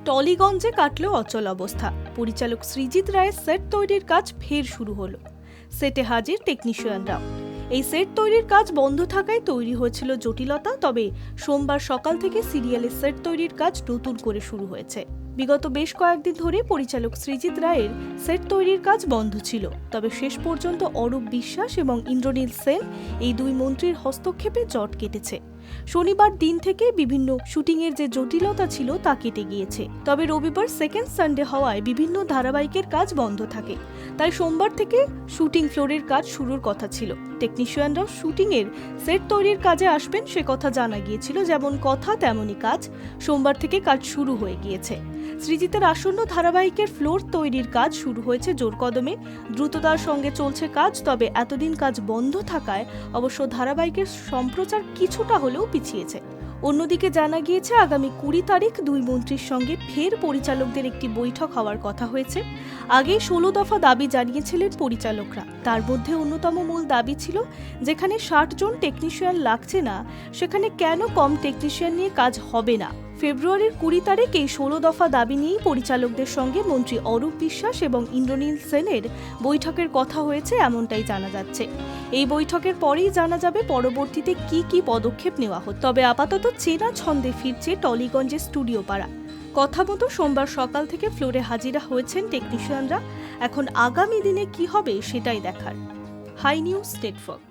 টলিগঞ্জে কাটলো অচল অবস্থা। পরিচালক সৃজিত রায়ের সেট তৈরির কাজ ফের শুরু হলো। সেটে হাজির টেকনিশিয়ানরাও। এই সেট তৈরির কাজ বন্ধ থাকায় তৈরি হয়েছিল জটিলতা। তবে সোমবার সকাল থেকে সিরিয়ালের সেট তৈরির কাজ নতুন করে শুরু হয়েছে। বিগত বেশ কয়েকদিন ধরে পরিচালক সৃজিত রায়ের সেট তৈরির কাজ বন্ধ ছিল। তবে শেষ পর্যন্ত অরূপ বিশ্বাস এবং ইন্দ্রনীল সেন এই দুই মন্ত্রীর হস্তক্ষেপে জট কেটেছে। শনিবার দিন থেকে বিভিন্ন শুটিংয়ের যে জটিলতা ছিল তা কেটে গিয়েছে। তবে রবিবার সেকেন্ড সানডে হওয়ায় বিভিন্ন ধারাবাহিকের কাজ বন্ধ থাকে। তাই সোমবার থেকে শুটিং ফ্লোরের কাজ শুরুর কথা ছিল। টেকনিশিয়ানরাও শুটিংয়ের সেট তৈরির কাজে আসবেন সে কথা জানা গিয়েছিল। যেমন কথা তেমনই কাজ। সোমবার থেকে কাজ শুরু হয়ে গিয়েছে। সৃজিতের আসন্ন ধারাবাহিকের ফ্লোর তৈরির কাজ শুরু হয়েছে জোর কদমে। দ্রুততার সঙ্গে চলছে কাজ। তবে এতদিন কাজ বন্ধ থাকায় অবশ্য ধারাবাহিকের সম্প্রচার কিছুটা হলেও পিছিয়েছে। অন্যদিকে জানা গিয়েছে আগামী 20 তারিখ দুই মন্ত্রীর সঙ্গে ফের পরিচালকদের একটি বৈঠক হওয়ার কথা হয়েছে। আগেই 16 দফা দাবি জানিয়েছিলেন পরিচালকরা। তার মধ্যে অন্যতম মূল দাবি ছিল, যেখানে 60 জন টেকনিশিয়ান লাগছে না সেখানে কেন কম টেকনিশিয়ান নিয়ে কাজ হবে না। ফেব্রুয়ারির 20 তারিখ এই 16 দফা দাবি নিয়েই পরিচালকদের সঙ্গে মন্ত্রী অরূপ বিশ্বাস এবং ইন্দ্রনীল সেনের বৈঠকের কথা হয়েছে, এমনটাই জানা যাচ্ছে। এই বৈঠকের পরেই জানা যাবে পরবর্তীতে কি কি পদক্ষেপ নেওয়া হতো। তবে আপাতত চেনা ছন্দে ফিরছে টলিগঞ্জের স্টুডিও পাড়া। কথা মতো সোমবার সকাল থেকে ফ্লোরে হাজিরা হয়েছেন টেকনিশিয়ানরা। এখন আগামী দিনে কি হবে সেটাই দেখার। Hi news network.